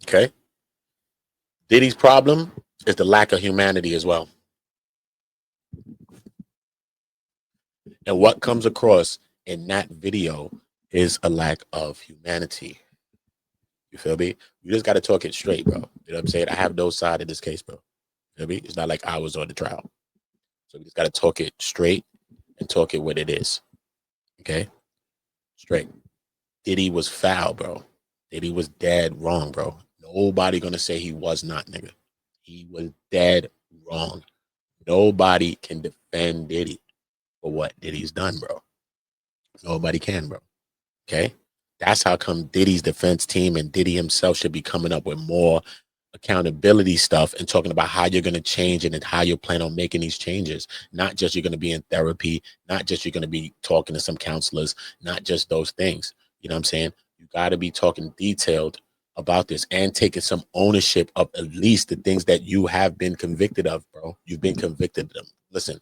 Okay. Diddy's problem is the lack of humanity as well. And what comes across in that video is a lack of humanity. You feel me? You just got to talk it straight, bro. You know what I'm saying? I have no side in this case, bro. You feel me? It's not like I was on the trial. So we just got to talk it straight and talk it what it is. Okay? Straight. Diddy was foul, bro. Diddy was dead wrong, bro. Nobody gonna say he was not, nigga. He was dead wrong. Nobody can defend Diddy for what Diddy's done, bro. Nobody can, bro. Okay? That's how come Diddy's defense team and Diddy himself should be coming up with more accountability stuff and talking about how you're going to change it and how you plan on making these changes. Not just you're going to be in therapy, not just you're going to be talking to some counselors, not just those things. You know what I'm saying? You got to be talking detailed about this and taking some ownership of at least the things that you have been convicted of, bro. You've been convicted of them. Listen,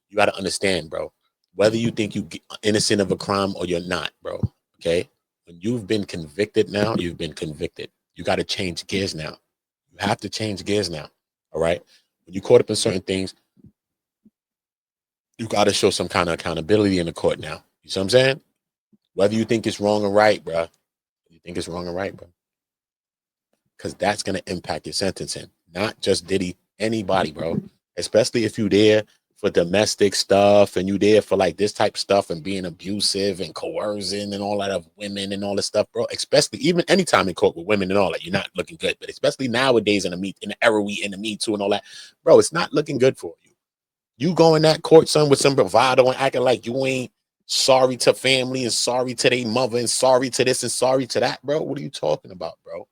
you got to understand, bro, whether you think you innocent of a crime or you're not, bro. Okay? When you've been convicted now, you've been convicted. You got to change gears now. You have to change gears now. All right. When you caught up in certain things, you got to show some kind of accountability in the court now. You see what I'm saying? Whether you think it's wrong or right, bro. You think it's wrong or right, bro. Because that's going to impact your sentencing. Not just Diddy, anybody, bro. Especially if you there for domestic stuff and you there for like this type of stuff and being abusive and coercing and all that of women and all this stuff, bro. Especially even anytime in court with women and all that, you're not looking good. But especially nowadays in the era we in the Me Too and all that, bro, it's not looking good for you. You go in that court, son, with some bravado and acting like you ain't sorry to family and sorry to their mother and sorry to this and sorry to that, bro. What are you talking about, bro?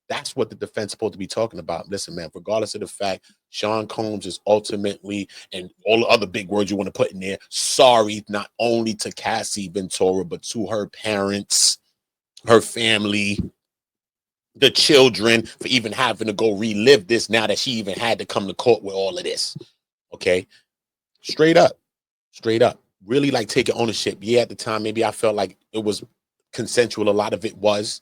That's what the defense is supposed to be talking about. Listen, man, regardless of the fact, Sean Combs is ultimately, and all the other big words you want to put in there, sorry, not only to Cassie Ventura, but to her parents, her family, the children, for even having to go relive this now that she even had to come to court with all of this. Okay? Straight up. Straight up. Really like taking ownership. Yeah, at the time, maybe I felt like it was consensual. A lot of it was.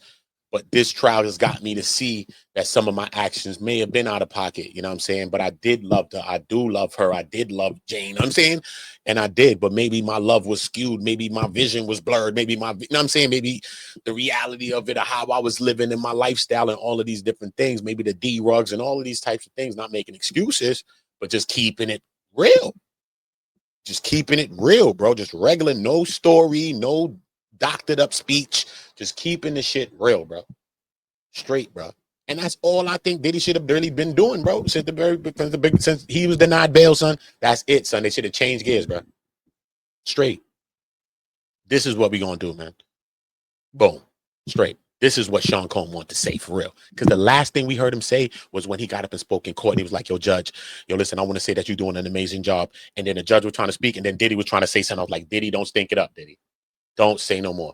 But this trial has got me to see that some of my actions may have been out of pocket, you know what I'm saying? But I did love her. I do love her. I did love Jane, you know what I'm saying? And I did, but maybe my love was skewed. Maybe my vision was blurred. Maybe you know what I'm saying? Maybe the reality of it, or how I was living in my lifestyle and all of these different things, maybe the D-rugs and all of these types of things, not making excuses, but just keeping it real. Just keeping it real, bro. Just regular, no story, no doctored up speech, just keeping the shit real, bro. Straight, bro. And that's all I think Diddy should have really been doing, bro. Since he was denied bail, son. That's it, son. They should have changed gears, bro. Straight. This is what we gonna do, man. Boom. Straight. This is what Sean Combs wanted to say for real. Because the last thing we heard him say was when he got up and spoke in court. And he was like, yo, judge, yo, listen, I want to say that you're doing an amazing job. And then the judge was trying to speak, and then Diddy was trying to say something. I was like, Diddy, don't stink it up, Diddy. Don't say no more.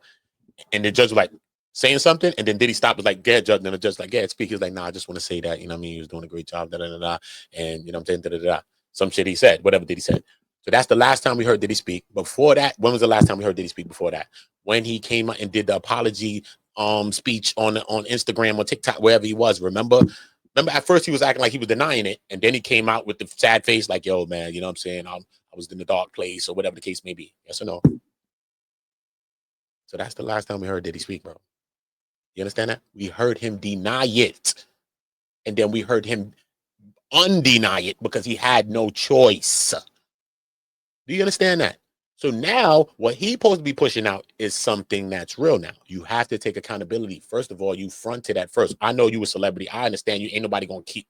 And the judge was like, saying something, and then Diddy stopped, was like, "Get judge," and the judge like, "Yeah, speak." He was like, "Nah, I just want to say that, you know what I mean? He was doing a great job, da da da da," and you know what I'm saying, da da da. Some shit he said, whatever Diddy said. So that's the last time we heard Diddy speak. Before that, when was the last time we heard Diddy speak? Before that, when he came out and did the apology speech on Instagram or TikTok, wherever he was. Remember, at first he was acting like he was denying it, and then he came out with the sad face, like, "Yo, man, you know what I'm saying? I was in the dark place, or whatever the case may be." Yes or no? So that's the last time we heard Diddy speak, bro. You understand that? We heard him deny it. And then we heard him undeny it because he had no choice. Do you understand that? So now what he's supposed to be pushing out is something that's real now. You have to take accountability. First of all, you fronted at first. I know you a celebrity. I understand you. Ain't nobody going to keep.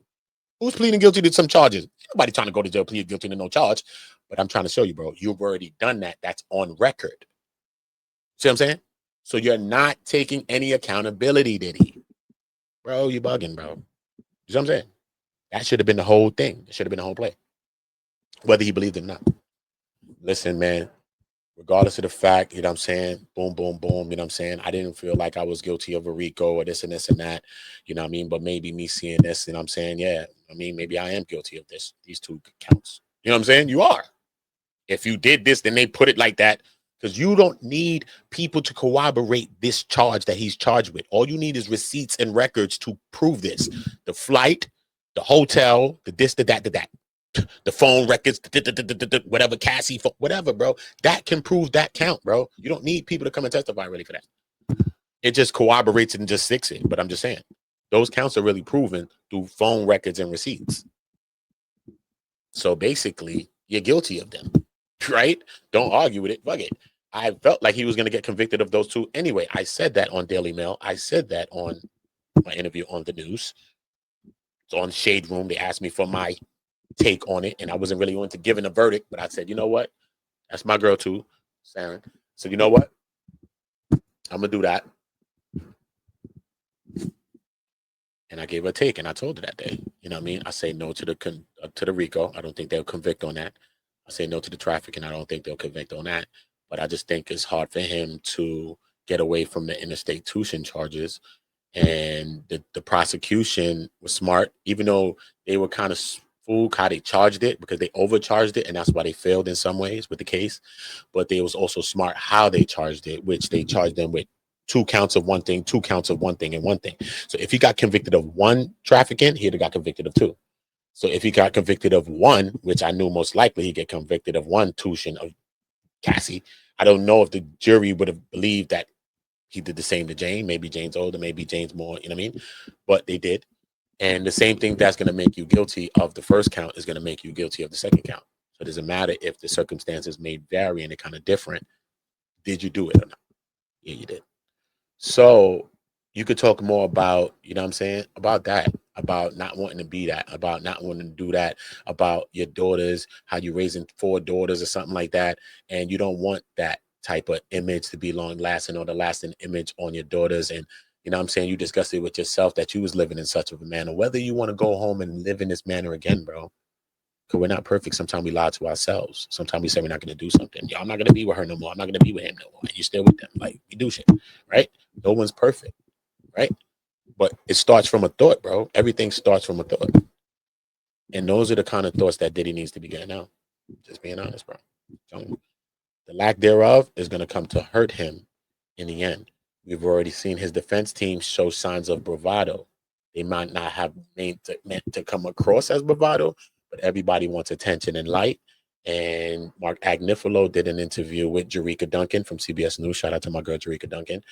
Who's pleading guilty to some charges? Ain't nobody trying to go to jail, plead guilty to no charge. But I'm trying to show you, bro. You've already done that. That's on record. See what I'm saying? So you're not taking any accountability, Diddy. Bro, you bugging, bro. You know what I'm saying? That should have been the whole thing. That should have been the whole play. Whether he believed it or not. Listen, man, regardless of the fact, you know what I'm saying? Boom, boom, boom. You know what I'm saying? I didn't feel like I was guilty of a RICO or this and this and that. You know what I mean? But maybe me seeing this, you know what I'm saying? Yeah, I mean, maybe I am guilty of this. These two counts. You know what I'm saying? You are. If you did this, then they put it like that. Because you don't need people to corroborate this charge that he's charged with. All you need is receipts and records to prove this. The flight, the hotel, the this, the that, the phone records, whatever, Cassie, whatever, bro. That can prove that count, bro. You don't need people to come and testify really for that. It just corroborates it and just sticks it. But I'm just saying, those counts are really proven through phone records and receipts. So basically, you're guilty of them, right? Don't argue with it. Fuck it. I felt like he was going to get convicted of those two anyway. I said that on Daily Mail. I said that on my interview on the news. It's on Shade Room. They asked me for my take on it, and I wasn't really going to give a verdict, but I said, you know what? That's my girl too, Sharon. So you know what? I'm going to do that. And I gave her a take, and I told her that day. You know what I mean? I say no to the RICO. I don't think they'll convict on that. I say no to the trafficking. I don't think they'll convict on that. But I just think it's hard for him to get away from the interstate tuition charges. And the prosecution was smart, even though they were kind of fooled how they charged it, because they overcharged it, and that's why they failed in some ways with the case. But they was also smart how they charged it, which they charged them with 2 counts of one thing, 2 counts of one thing, and one thing. So if he got convicted of 1 trafficking, he'd have got convicted of 2. So if he got convicted of 1, which I knew most likely he'd get convicted of 1 tuition of Cassie, I don't know if the jury would have believed that he did the same to Jane. Maybe Jane's older, maybe Jane's more, you know what I mean? But they did. And the same thing that's going to make you guilty of the first count is going to make you guilty of the second count. So it doesn't matter if the circumstances may vary and they're kind of different. Did you do it or not? Yeah, you did. So you could talk more about, you know what I'm saying, about that, about not wanting to be that, about not wanting to do that, about your daughters, how you're raising 4 daughters or something like that. And you don't want that type of image to be long lasting, or the lasting image on your daughters. And, you know what I'm saying, you discussed it with yourself that you was living in such of a manner, whether you want to go home and live in this manner again, bro. Because we're not perfect. Sometimes we lie to ourselves. Sometimes we say we're not going to do something. Yo, I'm not going to be with her no more. I'm not going to be with him no more. And you're still with them. Like, we do shit, right? No one's perfect, right? But it starts from a thought, bro. Everything starts from a thought. And those are the kind of thoughts that Diddy needs to be getting out. Just being honest, bro. The lack thereof is going to come to hurt him in the end. We've already seen his defense team show signs of bravado. They might not have meant to come across as bravado, but everybody wants attention and light. And Mark Agnifilo did an interview with Jerika Duncan from CBS News. Shout out to my girl, Jerika Duncan.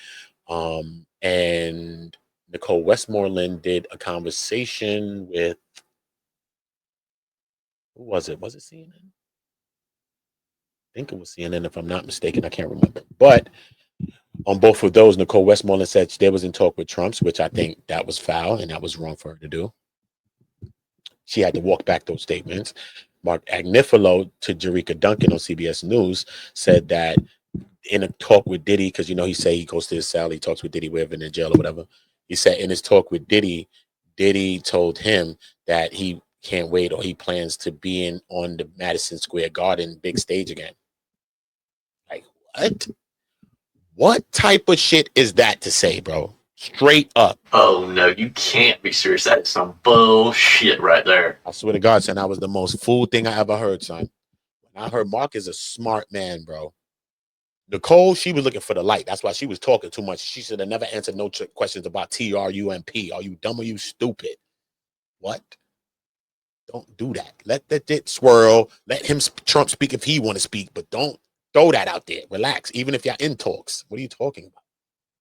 And Nicole Westmoreland did a conversation with, who was it? Was it CNN? I think it was CNN, if I'm not mistaken. I can't remember. But on both of those, Nicole Westmoreland said they was in talk with Trump's, which I think that was foul and that was wrong for her to do. She had to walk back those statements. Mark Agnifilo to Jerika Duncan on CBS News said that in a talk with Diddy, because, you know, he said he goes to his cell, he talks with Diddy, wherever in jail or whatever. He said in his talk with Diddy, Diddy told him that he can't wait, or he plans to be in on the Madison Square Garden big stage again. Like, what? What type of shit is that to say, bro? Straight up. Oh no, you can't be serious. That's some bullshit right there. I swear to God, son, that was the most fool thing I ever heard, son. When I heard Mark is a smart man, bro. Nicole, she was looking for the light. That's why she was talking too much. She should have never answered no questions about TRUMP. Are you dumb or you stupid? What? Don't do that. Let that shit swirl. Let him Trump speak if he want to speak, but don't throw that out there. Relax. Even if y'all in talks. What are you talking about?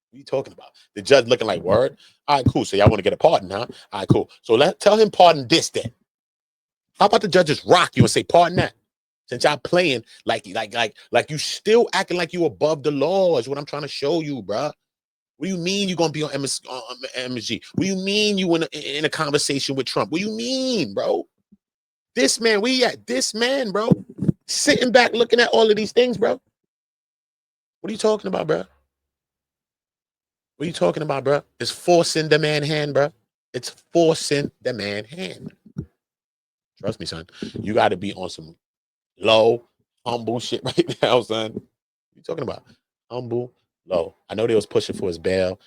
What are you talking about? The judge looking like, word? All right, cool. So y'all want to get a pardon, huh? All right, cool. So tell him pardon this then. How about the judges rock you and say pardon that? Since y'all playing like you still acting like you above the law is what I'm trying to show you, bruh. What do you mean you're gonna be on MSG? What do you mean you in a conversation with Trump? What do you mean, bro? This man, this man, bro, sitting back looking at all of these things, bro. What are you talking about, bro? What are you talking about, bro? It's forcing the man hand, bro. It's forcing the man hand. Trust me, son. You got to be on some low, humble shit right now, son. What are you talking about? Humble, low. I know they was pushing for his bail.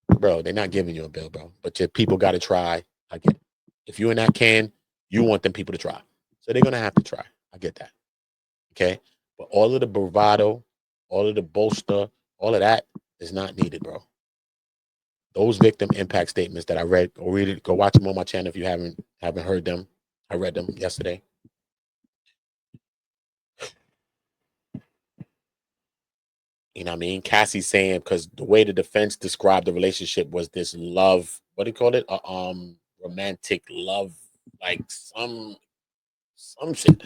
Bro, they're not giving you a bail, bro. But your people got to try. I get it. If you're in that can, you want them people to try. So they're going to have to try. I get that. Okay? But all of the bravado, all of the bolster, all of that is not needed, bro. Those victim impact statements that I read, or read it, go watch them on my channel if you haven't heard them. I read them yesterday. You know what I mean? Cassie's saying, because the way the defense described the relationship was this love, what do you call it? Romantic love, like some shit.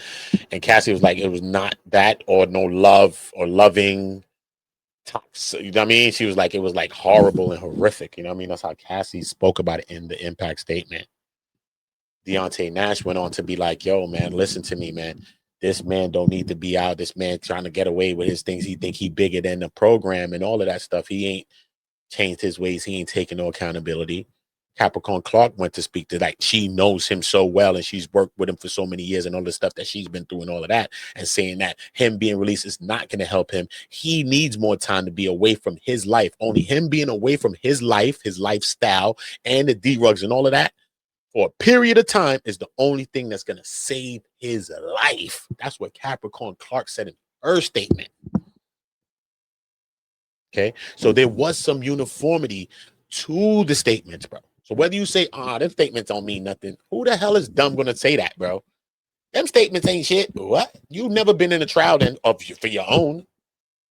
And Cassie was like, it was not that, or no love or loving. You know what I mean? She was like, it was like horrible and horrific. You know what I mean? That's how Cassie spoke about it in the impact statement. Deontay Nash went on to be like, yo, man, listen to me, man. This man don't need to be out. This man trying to get away with his things. He think he bigger than the program and all of that stuff. He ain't changed his ways. He ain't taking no accountability. Capricorn Clark went to speak to, like, she knows him so well and she's worked with him for so many years and all the stuff that she's been through and all of that, and saying that him being released is not going to help him. He needs more time to be away from his life. Only him being away from his life, his lifestyle, and the D-Rugs and all of that for a period of time is the only thing that's going to save his life. That's what Capricorn Clark said in her statement. Okay, so there was some uniformity to the statements, bro. So whether you say, them statements don't mean nothing, who the hell is dumb going to say that, bro? Them statements ain't shit. What? You've never been in a trial for your own. What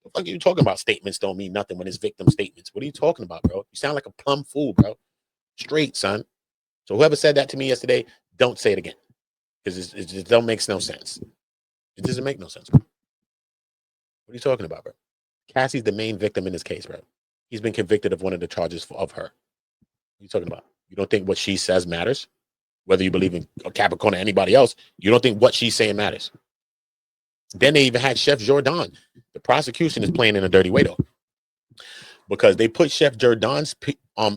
the fuck are you talking about? Statements don't mean nothing when it's victim statements. What are you talking about, bro? You sound like a plumb fool, bro. Straight, son. So whoever said that to me yesterday, don't say it again. Because it just don't make no sense. It doesn't make no sense, bro. What are you talking about, bro? Cassie's the main victim in this case, bro. He's been convicted of one of the charges of her. What are you talking about? You don't think what she says matters? Whether you believe in Capricorn or anybody else, you don't think what she's saying matters. Then they even had Chef Jordan. The prosecution is playing in a dirty way, though, because they put Chef Jordan's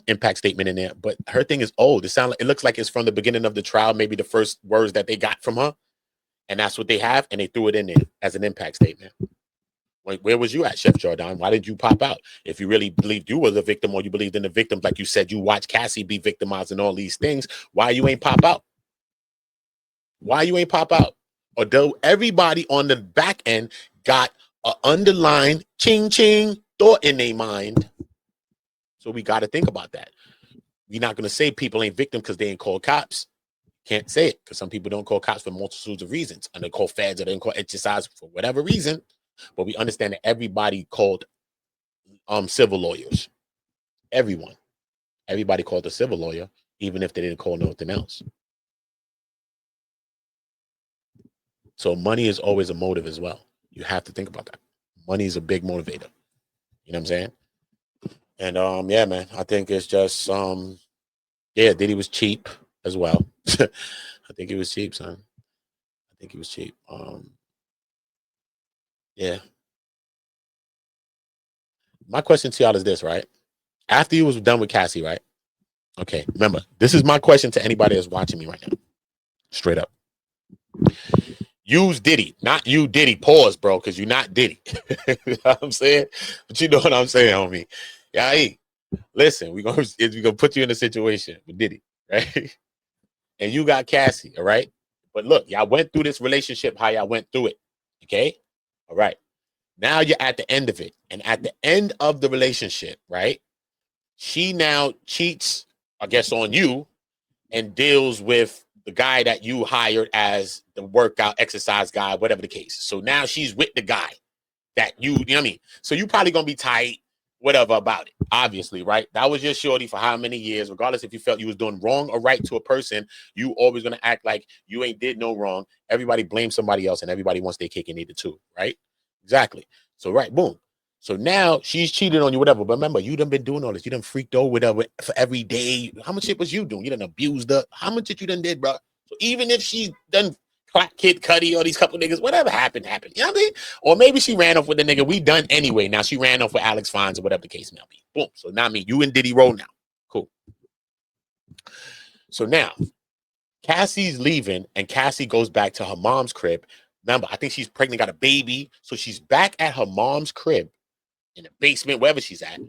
impact statement in there, but her thing is old. It looks like it's from the beginning of the trial, maybe the first words that they got from her, and that's what they have, and they threw it in there as an impact statement. Where was you at, Chef Jordan? Why did you pop out? If you really believed you were the victim, or you believed in the victims, like you said, you watched Cassie be victimized and all these things, why you ain't pop out? Why you ain't pop out? Although everybody on the back end got an underlined ching ching thought in their mind. So we got to think about that. We're not going to say people ain't victims because they ain't called cops. Can't say it because some people don't call cops for multitudes of reasons. And they call feds or they don't call exercise for whatever reason. But we understand that everybody called civil lawyers. Everybody called a civil lawyer, even if they didn't call nothing else. So money is always a motive as well. You have to think about that. Money is a big motivator. You know what I'm saying? And yeah, man, I think it's just yeah, Diddy was cheap as well. I think he was cheap, son. I think he was cheap. Yeah. My question to y'all is this, right? After you was done with Cassie, right? Okay, remember, this is my question to anybody that's watching me right now. Straight up. Use Diddy, not you Diddy. Pause, bro, because you're not Diddy. You know what I'm saying? But you know what I'm saying, homie. Yeah, hey, listen, we're gonna put you in a situation with Diddy, right? And you got Cassie, all right? But look, y'all went through this relationship, how y'all went through it. Okay? All right. Now you're at the end of it. And at the end of the relationship, right? She now cheats, I guess, on you and deals with the guy that you hired as the workout exercise guy, whatever the case. So now she's with the guy that you know what I mean? So you probably gonna be tight, whatever about it, obviously, right? That was your shorty for how many years, regardless if you felt you was doing wrong or right to a person, you always gonna act like you ain't did no wrong. Everybody blames somebody else and everybody wants their cake and eat it too, right? Exactly. So right, boom. So now she's cheated on you, whatever. But remember, you done been doing all this. You done freaked over with her for every day. How much shit was you doing? You done abused her. How much shit you done did, bro? So even if she done Kid Cudi or these couple niggas, whatever happened. You know what I mean? Or maybe she ran off with the nigga. We done anyway. Now she ran off with Alex Fines or whatever the case may be. Boom. So now me, you and Diddy roll now. Cool. So now Cassie's leaving and Cassie goes back to her mom's crib. Remember, I think she's pregnant, got a baby. So she's back at her mom's crib in the basement, wherever she's at,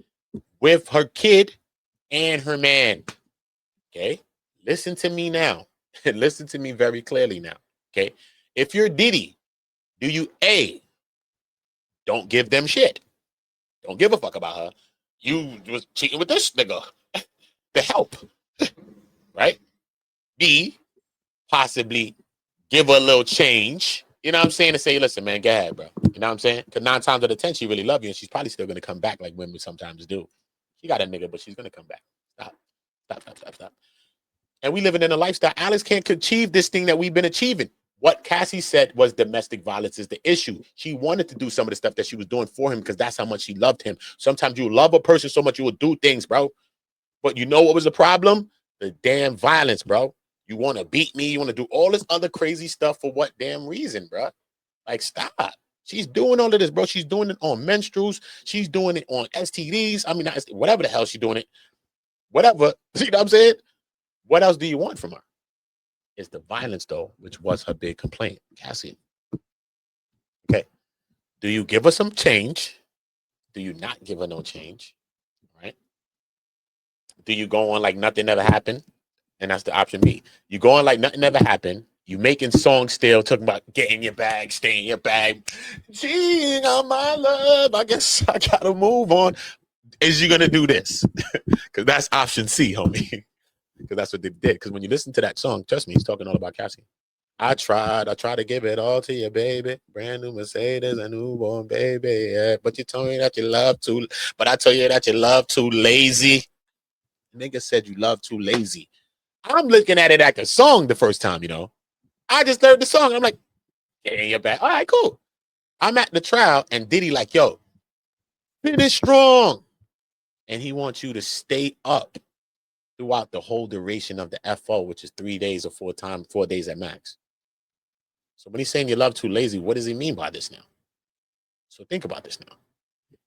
with her kid and her man. Okay? Listen to me now. Listen to me very clearly now. Okay? If you're Diddy, do you A, don't give them shit. Don't give a fuck about her. You was cheating with this nigga. The help, right? B, possibly give her a little change. You know what I'm saying? To say, listen, man, go ahead, bro. You know what I'm saying? Because 9 times out of 10, she really love you, and she's probably still going to come back like women sometimes do. She got a nigga, but she's going to come back. Stop. And we living in a lifestyle. Alex can't achieve this thing that we've been achieving. What Cassie said was domestic violence is the issue. She wanted to do some of the stuff that she was doing for him because that's how much she loved him. Sometimes you love a person so much you will do things, bro. But you know what was the problem? The damn violence, bro. You want to beat me. You want to do all this other crazy stuff for what damn reason, bro? Like, stop. She's doing all of this, bro. She's doing it on menstruals. She's doing it on STDs. I mean, whatever the hell she's doing it. Whatever. You know what I'm saying? What else do you want from her? It's the violence, though, which was her big complaint. Cassie. Okay. Do you give her some change? Do you not give her no change? Right? Do you go on like nothing ever happened? And that's the option B. You go on like nothing ever happened. You making songs still, talking about get in your bag, stay in your bag. Cheating on my love. I guess I gotta move on. Is you gonna do this? Because that's option C, homie. Because that's what they did. Because when you listen to that song, trust me, he's talking all about Cassie. I tried to give it all to you, baby. Brand new Mercedes, a newborn baby. Yeah. But you told me that you love too. But I told you that you love too lazy. Nigga said you love too lazy. I'm looking at it like a song the first time, you know. I just heard the song. I'm like, yeah, you're back. All right, cool. I'm at the trial, and Diddy like, yo, finish strong. And he wants you to stay up throughout the whole duration of the FO, which is 3 days or 4 days at max. So when he's saying you love too lazy, what does he mean by this now? So think about this now.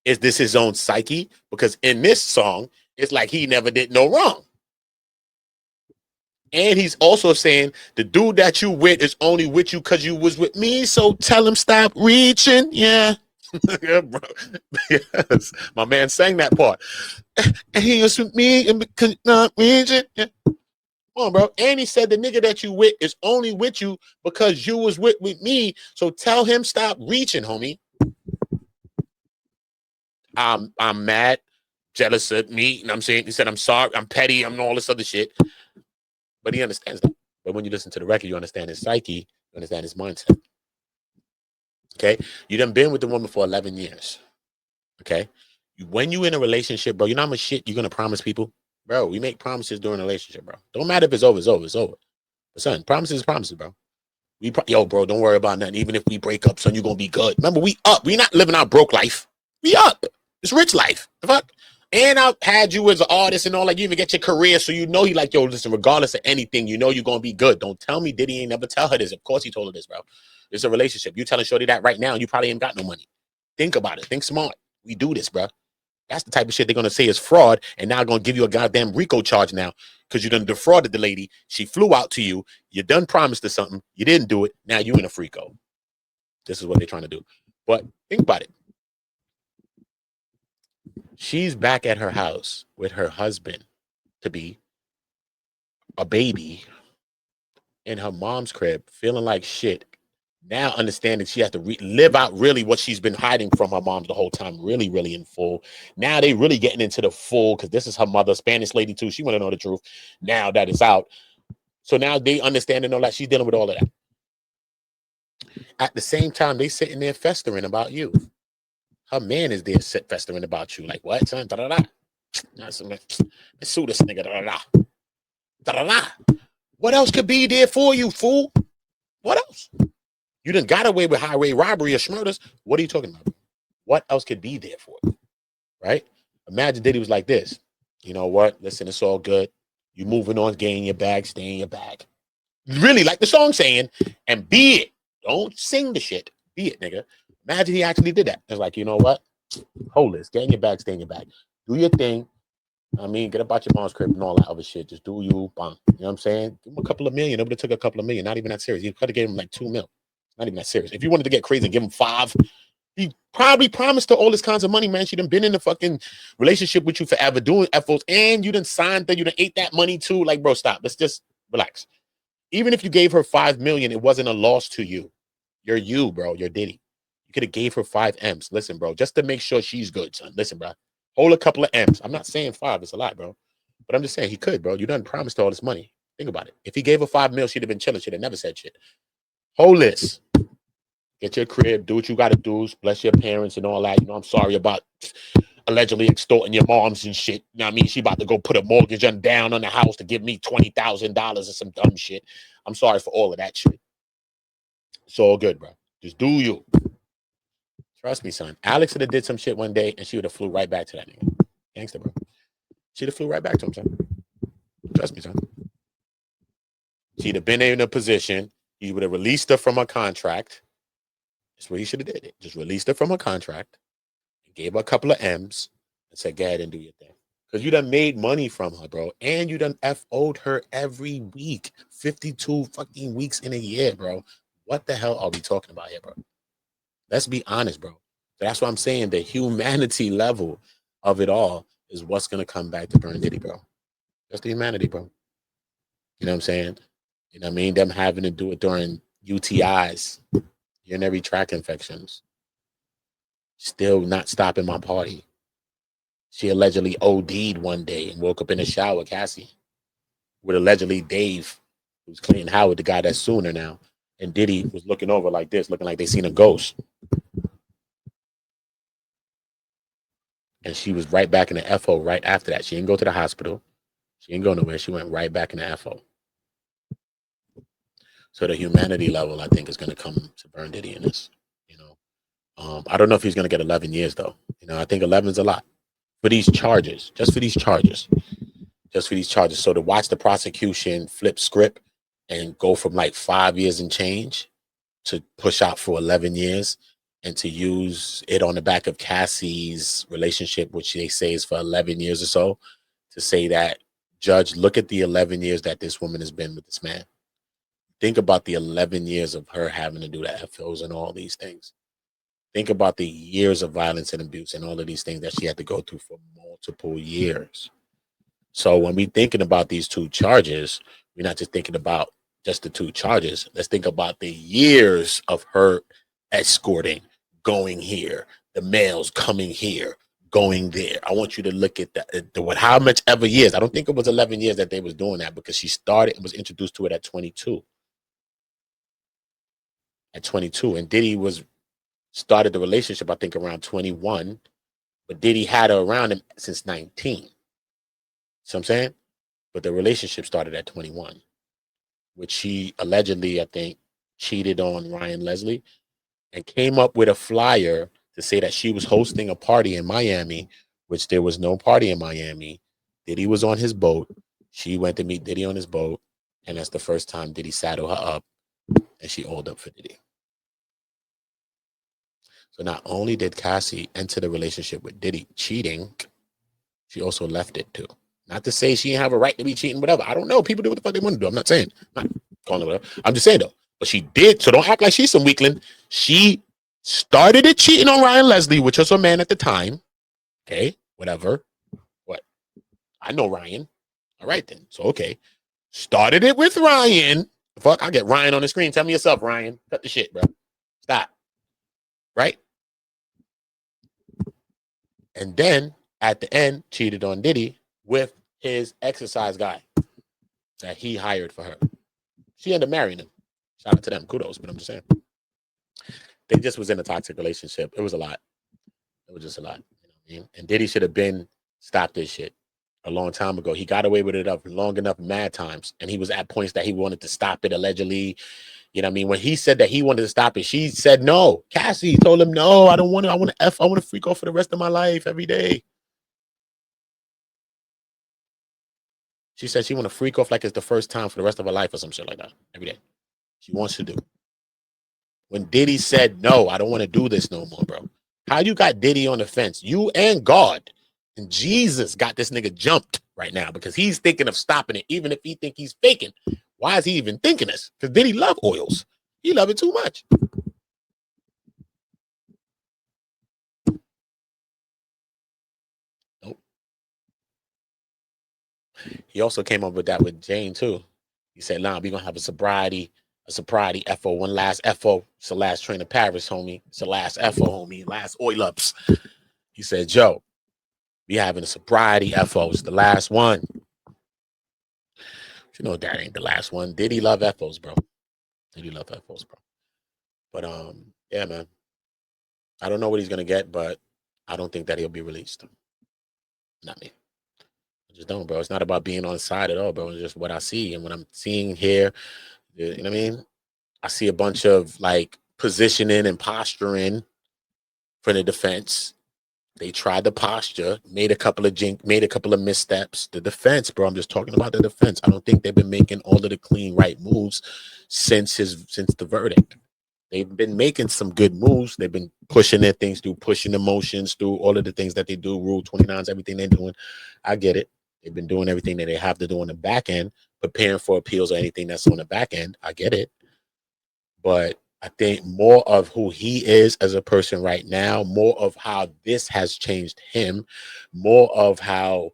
Is this his own psyche? Because in this song, it's like he never did no wrong. And he's also saying the dude that you with is only with you because you was with me. So tell him stop reaching. Yeah. Yeah, bro. Yes. My man sang that part. And he was with me and because not reaching. Yeah. Come on, bro. And he said the nigga that you with is only with you because you was with me. So tell him stop reaching, homie. I'm mad, jealous of me. You know what I'm saying? He said, I'm sorry, I'm petty, I'm all this other shit. But he understands that. But when you listen to the record, you understand his psyche, you understand his mindset. Okay? You done been with the woman for 11 years. Okay? When you in a relationship, bro, you know how much shit you're going to promise people? Bro, we make promises during a relationship, bro. Don't matter if it's over, it's over, it's over. But son, promises, bro. Yo, bro, don't worry about nothing. Even if we break up, son, you're going to be good. Remember, we up. We not living our broke life. We up. It's rich life. The fuck? And I've had you as an artist and all, like, you even get your career, so you know he like, yo, listen, regardless of anything, you know you're going to be good. Don't tell me Diddy ain't never tell her this. Of course he told her this, bro. It's a relationship. You telling Shorty that right now, and you probably ain't got no money. Think about it. Think smart. We do this, bro. That's the type of shit they're going to say is fraud, and now going to give you a goddamn RICO charge now because you done defrauded the lady. She flew out to you. You done promised her something. You didn't do it. Now you in a FRICO. This is what they're trying to do. But think about it. She's back at her house with her husband to be, a baby, in her mom's crib, feeling like shit. Now understanding she has to live out really what she's been hiding from her mom the whole time, really, really in full. Now they really getting into the full, because this is her mother, Spanish lady too. She want to know the truth now that it's out. So now they understand and know that she's dealing with all of that. At the same time, they sitting there festering about you. Her man is there festering about you. Like, what, son? Da-da-da. Let's sue this nigga. Da-da-da. Da-da-da. What else could be there for you, fool? What else? You done got away with highway robbery or schmurders. What are you talking about? What else could be there for you? Right? Imagine Diddy was like this. You know what? Listen, it's all good. You moving on, get in your bag, stay in your bag. Really, like the song saying, and be it. Don't sing the shit. Be it, nigga. Imagine he actually did that. It's like, you know what? Hold this. Get in your bag, stay in your bag. Do your thing. I mean, get about your mom's crib and all that other shit. Just do you, bang. You know what I'm saying? Give him a couple of million. Nobody took a couple of million. Not even that serious. You could have gave him like 2 mil. Not even that serious. If you wanted to get crazy, give him 5. He probably promised her all this kinds of money, man. She done been in a fucking relationship with you forever, doing FOs, and you done signed that, you done ate that money too. Like, bro, stop. Let's just relax. Even if you gave her 5 million, it wasn't a loss to you. You're you, bro. You're Diddy. You could have gave her 5 M's. Listen, bro, just to make sure she's good, son. Listen, bro. Hold a couple of M's. I'm not saying 5. It's a lot, bro. But I'm just saying he could, bro. You done promised all this money. Think about it. If he gave her 5 mil, she'd have been chilling. She'd have never said shit. Hold this. Get your crib. Do what you got to do. Bless your parents and all that. You know, I'm sorry about allegedly extorting your moms and shit. You know what I mean? She about to go put a mortgage down on the house to give me $20,000 or some dumb shit. I'm sorry for all of that shit. It's all good, bro. Just do you. Trust me, son. Alex would have did some shit one day and she would have flew right back to that nigga. Gangster, bro. She'd have flew right back to him, son. Trust me, son. She'd have been in a position. He would have released her from her contract. That's what he should have did. It. Just released her from her contract. Gave her a couple of M's and said, go ahead and do your thing. Because you done made money from her, bro. And you done FO'd her every week. 52 fucking weeks in a year, bro. What the hell are we talking about here, bro? Let's be honest, bro. That's what I'm saying. The humanity level of it all is what's going to come back to burn Diddy, bro. That's the humanity, bro. You know what I'm saying? You know what I mean? Them having to do it during UTIs, urinary tract infections. Still not stopping my party. She allegedly OD'd one day and woke up in the shower, Cassie, with allegedly Dave, who's Clayton Howard, the guy that's suing her now. And Diddy was looking over like this, looking like they seen a ghost. And she was right back in the FO right after that. She didn't go to the hospital. She didn't go nowhere. She went right back in the FO. So the humanity level, I think, is going to come to burn Diddy in this. You know, I don't know if he's going to get 11 years, though. You know, I think 11 is a lot. For these charges, just for these charges. So to watch the prosecution flip script and go from like 5 years and change to push out for 11 years and to use it on the back of Cassie's relationship, which they say is for 11 years or so, to say that, Judge, look at the 11 years that this woman has been with this man. Think about the 11 years of her having to do the FOs and all these things. Think about the years of violence and abuse and all of these things that she had to go through for multiple years. So when we're thinking about these two charges, we're not just thinking about just the two charges. Let's think about the years of her escorting, going here, the males coming here, going there. I want you to look at how much ever years. I don't think it was 11 years that they was doing that because she started and was introduced to it at 22. At 22. And Diddy started the relationship, I think, around 21. But Diddy had her around him since 19. So I'm saying? But the relationship started at 21, which she allegedly, I think, cheated on Ryan Leslie and came up with a flyer to say that she was hosting a party in Miami, which there was no party in Miami. Diddy was on his boat. She went to meet Diddy on his boat. And that's the first time Diddy saddled her up and she oiled up for Diddy. So not only did Cassie enter the relationship with Diddy cheating, she also left it too. Not to say she didn't have a right to be cheating, whatever. I don't know. People do what the fuck they want to do. I'm not saying. I'm not calling it whatever. I'm just saying though. But she did. So don't act like she's some weakling. She started it cheating on Ryan Leslie, which was her man at the time. Okay, whatever. What? I know Ryan. All right then. So okay. Started it with Ryan. Fuck, I'll get Ryan on the screen. Tell me yourself, Ryan. Cut the shit, bro. Stop. Right? And then at the end, cheated on Diddy with his exercise guy that he hired for her. She ended up marrying him. Shout out to them. Kudos, but I'm just saying. They just was in a toxic relationship. It was a lot. It was just a lot. You know what I mean? And Diddy should have been stopped this shit a long time ago. He got away with it up long enough, mad times. And he was at points that he wanted to stop it allegedly. You know what I mean? When he said that he wanted to stop it, she said no. Cassie told him, no, I don't want to. I want to freak off for the rest of my life every day. She said she want to freak off like it's the first time for the rest of her life or some shit like that every day. She wants to do. When Diddy said, no, I don't want to do this no more, bro. How you got Diddy on the fence? You and God and Jesus got this nigga jumped right now because he's thinking of stopping it, even if he think he's faking. Why is he even thinking this? Because Diddy love oils. He love it too much. Nope. He also came up with that with Jane too. He said, nah, we're going to have a a sobriety FO, one last FO. It's the last train to Paris, homie. It's the last FO, homie. Last oil ups. He said, Joe, we having a sobriety FO. It's the last one. You know that ain't the last one. Diddy love FOs, bro. Diddy love FOs, bro. But yeah, man. I don't know what he's gonna get, but I don't think that he'll be released. Not me. I just don't, bro. It's not about being on side at all, bro. It's just what I see. And what I'm seeing here, you know what I mean? I see a bunch of like positioning and posturing for the defense. They tried the posture, made a couple of missteps. The defense, bro. I'm just talking about the defense. I don't think they've been making all of the clean right moves since the verdict. They've been making some good moves. They've been pushing their things through, pushing emotions through, all of the things that they do, Rule 29s, everything they're doing. I get it. They've been doing everything that they have to do on the back end, preparing for appeals or anything that's on the back end. I get it. But I think more of who he is as a person right now, more of how this has changed him, more of how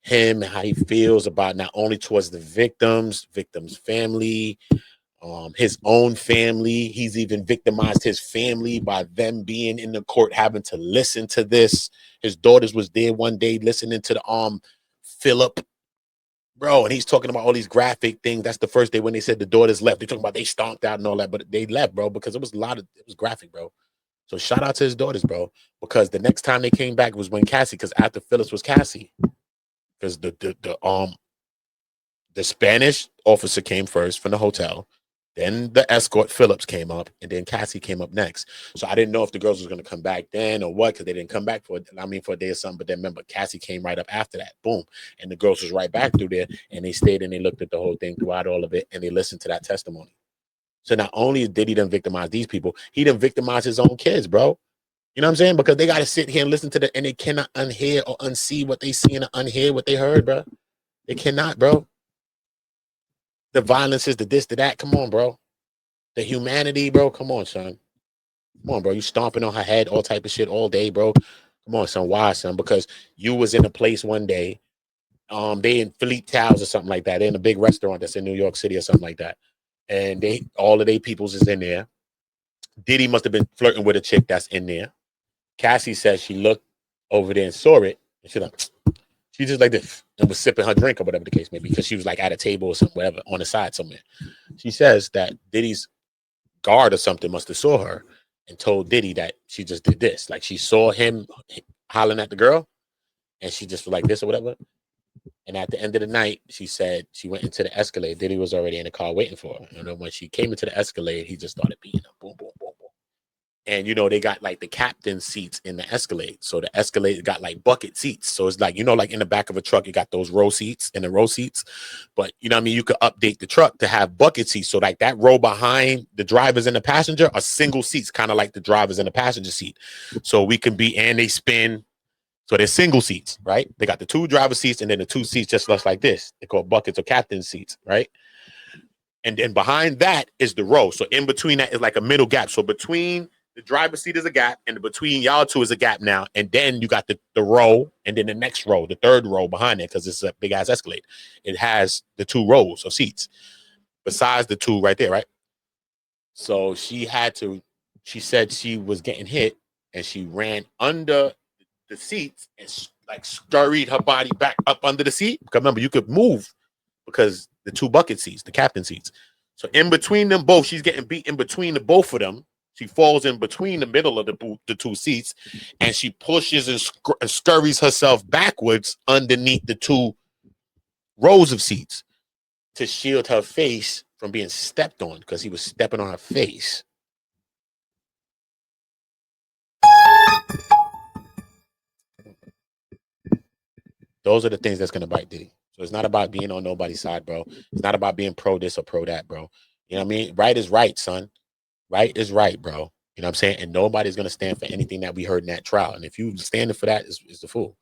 he feels about not only towards the victims' family, his own family. He's even victimized his family by them being in the court, having to listen to this. His daughters was there one day listening to the Philip, bro, and he's talking about all these graphic things. That's the first day when they said the daughters left. They talking about they stomped out and all that, but they left, bro, because it was graphic, bro. So shout out to his daughters, bro, because the next time they came back was when Cassie, because after Phillips was Cassie, because the Spanish officer came first from the hotel. Then the escort Phillips came up, and then Cassie came up next. So I didn't know if the girls was going to come back then or what, because they didn't come back for a day or something. But then remember, Cassie came right up after that. Boom. And the girls was right back through there, and they stayed and they looked at the whole thing throughout all of it, and they listened to that testimony. So not only did he done victimize these people, he done victimize his own kids, bro. You know what I'm saying? Because they got to sit here and listen to and they cannot unhear or unsee what they see and unhear what they heard, bro. They cannot, bro. The violence is the this, the that. Come on, bro. The humanity, bro. Come on, son. Come on, bro. You stomping on her head, all type of shit all day, bro. Come on, son. Why, son? Because you was in a place one day. They in Philippe Towers or something like that. They're in a big restaurant that's in New York City or something like that. And all of their peoples is in there. Diddy must have been flirting with a chick that's in there. Cassie says she looked over there and saw it. And she just like this and was sipping her drink or whatever the case may be, because she was like at a table or something, whatever, on the side somewhere. She says that Diddy's guard or something must have saw her and told Diddy that she just did this. Like she saw him hollering at the girl and she just was like this or whatever. And at the end of the night, she said she went into the Escalade. Diddy was already in the car waiting for her. And then when she came into the Escalade, he just started beating her. Boom, boom, boom, boom. And, they got like the captain seats in the Escalade. So the Escalade got like bucket seats. So it's like, like in the back of a truck, you got those row seats and the row seats. But, you know what I mean? You could update the truck to have bucket seats. So like that row behind the drivers and the passenger are single seats, kind of like the drivers and the passenger seat. So we can and they spin. So they're single seats, right? They got the two driver seats and then the two seats just like this. They're called buckets or captain seats, right? And then behind that is the row. So in between that is like a middle gap. So between the driver's seat is a gap, and between y'all two is a gap now. And then you got the row, and then the next row, the third row behind it, because it's a big ass Escalade. It has the two rows of seats besides the two right there, right? So she said she was getting hit, and she ran under the seats and like scurried her body back up under the seat. Because remember, you could move because the two bucket seats, the captain seats. So in between them both, she's getting beat in between the both of them. She falls in between the middle of the two seats, and she pushes and scurries herself backwards underneath the two rows of seats to shield her face from being stepped on, because he was stepping on her face. Those are the things that's going to bite Diddy. So it's not about being on nobody's side, bro. It's not about being pro this or pro that, bro. You know what I mean? Right is right, son. Right is right, bro. You know what I'm saying? And nobody's going to stand for anything that we heard in that trial. And if you standing for that, is the fool.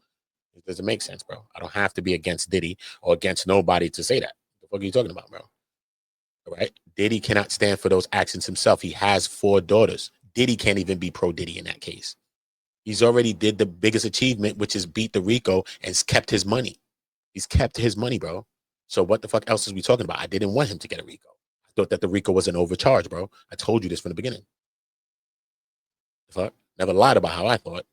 It doesn't make sense, bro. I don't have to be against Diddy or against nobody to say that. What the fuck are you talking about, bro? All right? Diddy cannot stand for those actions himself. He has 4 daughters. Diddy can't even be pro Diddy in that case. He's already did the biggest achievement, which is beat the RICO and kept his money. He's kept his money, bro. So what the fuck else is we talking about? I didn't want him to get a RICO. thought that the RICO was an overcharge, bro. I told you this from the beginning. Fuck. Never lied about how I thought.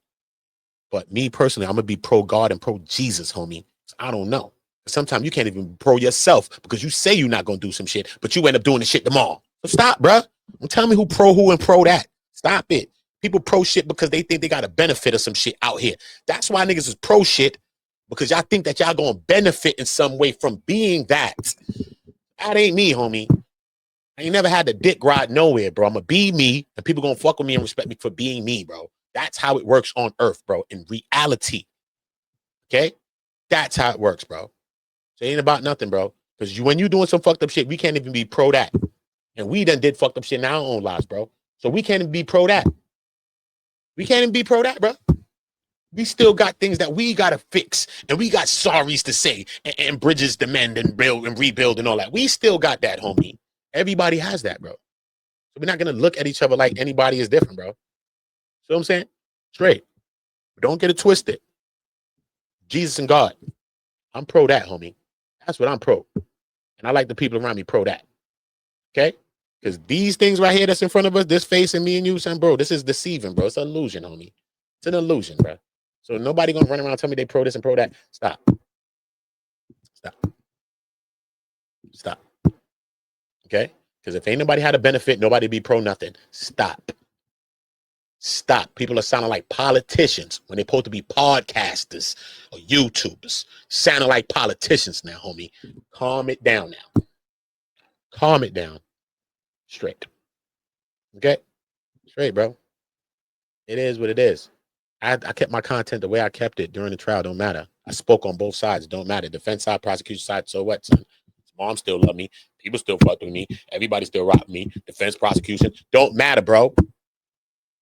But me personally, I'm going to be pro God and pro Jesus, homie. I don't know. Sometimes you can't even pro yourself because you say you're not going to do some shit, but you end up doing the shit tomorrow. So stop, bro. Don't tell me who and pro that. Stop it. People pro shit because they think they got a benefit of some shit out here. That's why niggas is pro shit, because y'all think that y'all going to benefit in some way from being that. That ain't me, homie. I ain't never had the dick ride nowhere, bro. I'm going to be me, and people going to fuck with me and respect me for being me, bro. That's how it works on earth, bro, in reality. Okay? That's how it works, bro. So it ain't about nothing, bro. Because when you doing some fucked up shit, we can't even be pro that. And we done did fucked up shit in our own lives, bro. So we can't even be pro that. We can't even be pro that, bro. We still got things that we got to fix. And we got sorries to say. And bridges to mend and build and rebuild and all that. We still got that, homie. Everybody has that, bro. So we're not going to look at each other like anybody is different, bro. See what I'm saying? Straight. But don't get it twisted. Jesus and God. I'm pro that, homie. That's what I'm pro. And I like the people around me pro that. Okay? Because these things right here that's in front of us, this face and me and you, son, bro, this is deceiving, bro. It's an illusion, homie. It's an illusion, bro. So nobody gonna run around and tell me they pro this and pro that. Stop. Stop. Stop. Okay? Because if ain't nobody had a benefit, nobody be pro nothing. Stop. Stop. People are sounding like politicians when they're supposed to be podcasters or YouTubers. Sounding like politicians now, homie. Calm it down now. Calm it down. Straight. Okay? Straight, bro. It is what it is. I kept my content the way I kept it during the trial. Don't matter. I spoke on both sides. Don't matter. Defense side, prosecution side. So what, son? Mom still love me. People still fuck with me. Everybody still rock me. Defense, prosecution. Don't matter, bro.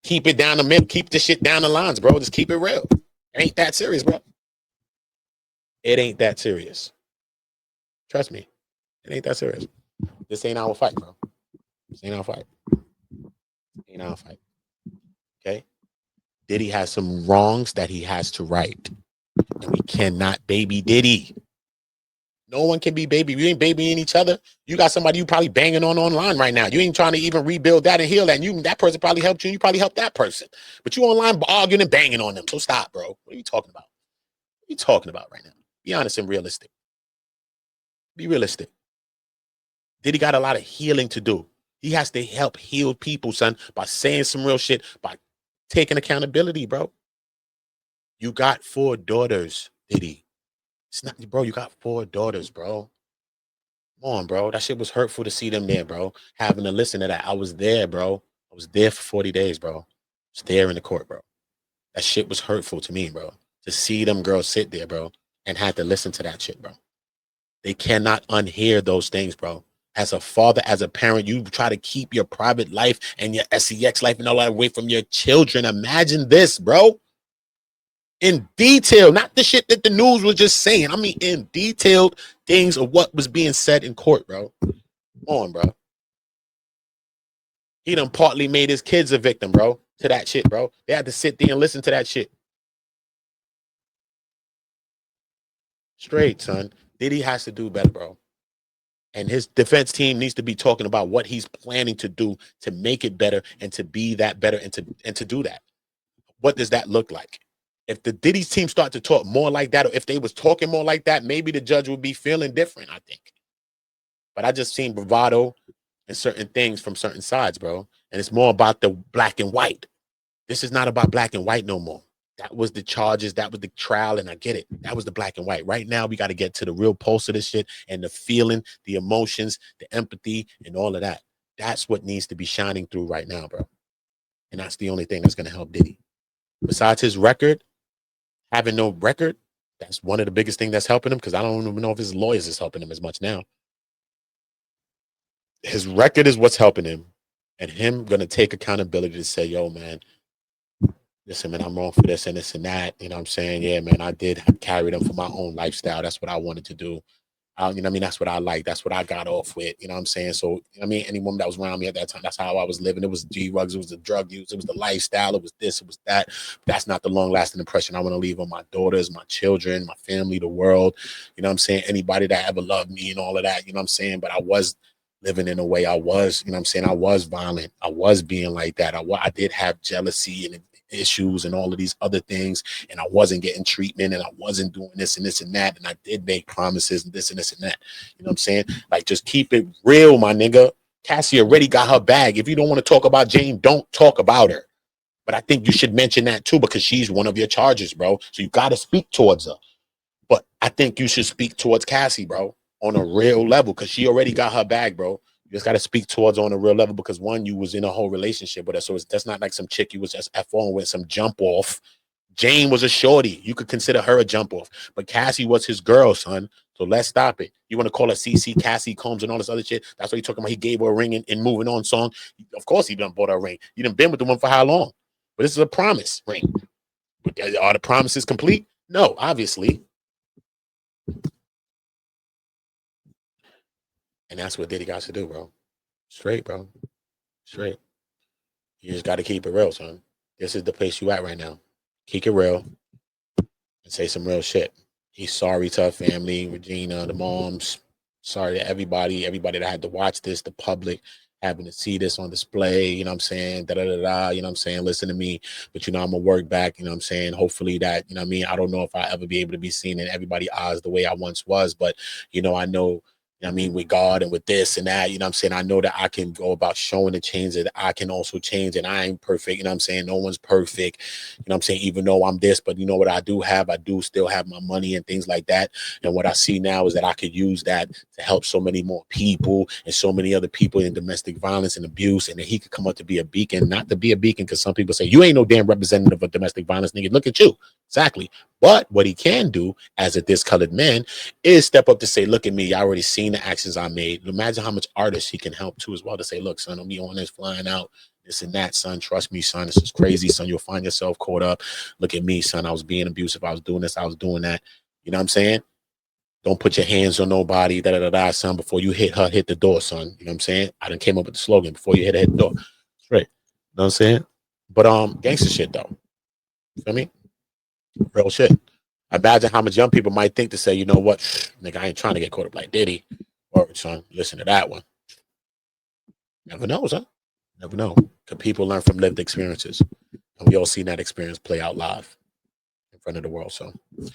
Keep it down the middle. Keep the shit down the lines, bro. Just keep it real. It ain't that serious, bro. It ain't that serious. Trust me. It ain't that serious. This ain't our fight, bro. This ain't our fight. Ain't our fight. Okay? Diddy has some wrongs that he has to right. And we cannot baby Diddy. No one can be baby. You ain't babying each other. You got somebody you probably banging on online right now. You ain't trying to even rebuild that and heal that. And that person probably helped you. You probably helped that person. But you online arguing and banging on them. So stop, bro. What are you talking about? What are you talking about right now? Be honest and realistic. Be realistic. Diddy got a lot of healing to do. He has to help heal people, son, by saying some real shit, by taking accountability, bro. You got 4 daughters, Diddy. It's not, bro, you got 4 daughters, bro. Come on, bro. That shit was hurtful to see them there, bro. Having to listen to that. I was there, bro. I was there for 40 days, bro. I was there in the court, bro. That shit was hurtful to me, bro. To see them girls sit there, bro, and had to listen to that shit, bro. They cannot unhear those things, bro. As a father, as a parent, you try to keep your private life and your sex life and all that away from your children. Imagine this, bro. In detail, not the shit that the news was just saying. I mean, in detailed things of what was being said in court, bro. Come on, bro. He done partly made his kids a victim, bro, to that shit, bro. They had to sit there and listen to that shit. Straight, son. Diddy has to do better, bro. And his defense team needs to be talking about what he's planning to do to make it better and to be that better and to do that. What does that look like? If the Diddy's team start to talk more like that, or if they was talking more like that, maybe the judge would be feeling different, I think. But I just seen bravado and certain things from certain sides, bro. And it's more about the black and white. This is not about black and white no more. That was the charges. That was the trial. And I get it. That was the black and white. Right now, we got to get to the real pulse of this shit and the feeling, the emotions, the empathy, and all of that. That's what needs to be shining through right now, bro. And that's the only thing that's going to help Diddy. Besides his record, having no record, that's one of the biggest things that's helping him, because I don't even know if his lawyers is helping him as much now. His record is what's helping him, and him going to take accountability to say, yo, man, listen, man, I'm wrong for this and this and that. You know what I'm saying? Yeah, man, I did carry them for my own lifestyle. That's what I wanted to do. You know what I mean? That's what I like. That's what I got off with. You know what I'm saying? So, I mean, any woman that was around me at that time, that's how I was living. It was G-Rugs. It was the drug use. It was the lifestyle. It was this. It was that. That's not the long-lasting impression I want to leave on my daughters, my children, my family, the world. You know what I'm saying? Anybody that ever loved me and all of that. You know what I'm saying? But I was living in a way I was, you know what I'm saying? I was violent. I was being like that. I did have jealousy and issues and all of these other things. And I wasn't getting treatment and I wasn't doing this and this and that. And I did make promises and this and this and that. You know what I'm saying? Like, just keep it real, my nigga. Cassie already got her bag. If you don't want to talk about Jane, don't talk about her. But I think you should mention that too, because she's one of your charges, bro. So you got to speak towards her. But I think you should speak towards Cassie, bro, on a real level, because she already got her bag, bro. You just got to speak towards her on a real level, because one, you was in a whole relationship with her. So that's not like some chick you was just F-on with, some jump off. Jane was a shorty. You could consider her a jump off. But Cassie was his girl, son. So let's stop it. You want to call her CC, Cassie Combs, and all this other shit? That's what you're talking about. He gave her a ring in Moving On song. Of course he done bought her a ring. You done been with the one for how long? But this is a promise ring. Are the promises complete? No, obviously. And that's what Diddy got to do, bro. Straight, bro. Straight. You just got to keep it real, son. This is the place you at right now. Keep it real and say some real shit. He's sorry to her family, Regina, the moms. Sorry to everybody that had to watch this, the public having to see this on display, you know what I'm saying? Da-da-da-da, you know what I'm saying? Listen to me. But, I'm going to work back, you know what I'm saying? Hopefully that, you know what I mean? I don't know if I ever be able to be seen in everybody's eyes the way I once was, but, I know, I mean, with God and with this and that, you know what I'm saying? I know that I can go about showing the change that I can also change, and I ain't perfect, you know what I'm saying? No one's perfect, you know what I'm saying? Even though I'm this, but you know what I do have? I do still have my money and things like that. And what I see now is that I could use that to help so many more people and so many other people in domestic violence and abuse. And then he could come up to be a beacon, not to be a beacon, because some people say, you ain't no damn representative of domestic violence, nigga. Look at you. Exactly. But what he can do as a discolored man is step up to say, look at me. I already seen the actions I made. Imagine how much artists he can help too as well, to say, look, son, don't be on this flying out, this and that, son. Trust me, son. This is crazy, son. You'll find yourself caught up. Look at me, son. I was being abusive. I was doing this. I was doing that. You know what I'm saying? Don't put your hands on nobody, da-da-da-da, son. Before you hit her, hit the door, son. You know what I'm saying? I done came up with the slogan, before you hit her, hit the door. Straight. You know what I'm saying? But gangster shit, though. You feel me? Real shit. Imagine how much young people might think to say, you know what, nigga, I ain't trying to get caught up like Diddy. Or, son, listen to that one. Never know, son. Never know. Because people learn from lived experiences. And we all seen that experience play out live in front of the world. So that's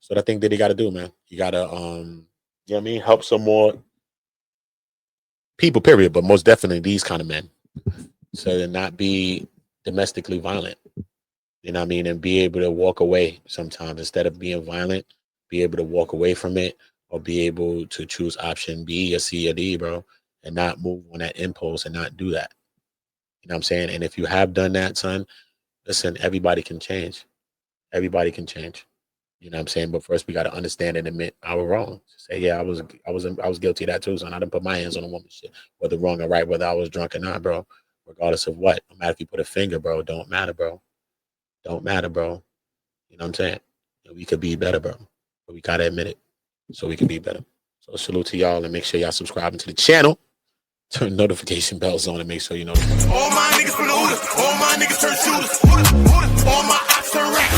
what I think Diddy got to do, man. You got to, you know what I mean, help some more people, period. But most definitely these kind of men. So to not be domestically violent. You know what I mean? And be able to walk away sometimes instead of being violent, be able to walk away from it, or be able to choose option B or C or D, bro, and not move on that impulse and not do that. You know what I'm saying? And if you have done that, son, listen, everybody can change. Everybody can change. You know what I'm saying? But first we got to understand and admit I was wrong. Say, yeah, I was guilty of that too, son. I didn't put my hands on a woman's shit, whether wrong or right, whether I was drunk or not, bro. Regardless of what. No matter if you put a finger, bro, don't matter, bro. Don't matter, bro. You know what I'm saying? We could be better, bro. But we gotta admit it, so we can be better. So salute to y'all, and make sure y'all subscribing to the channel. Turn notification bells on and make sure you know. All my niggas from the Hooters, all my niggas turn shooters. All my ops turn rap.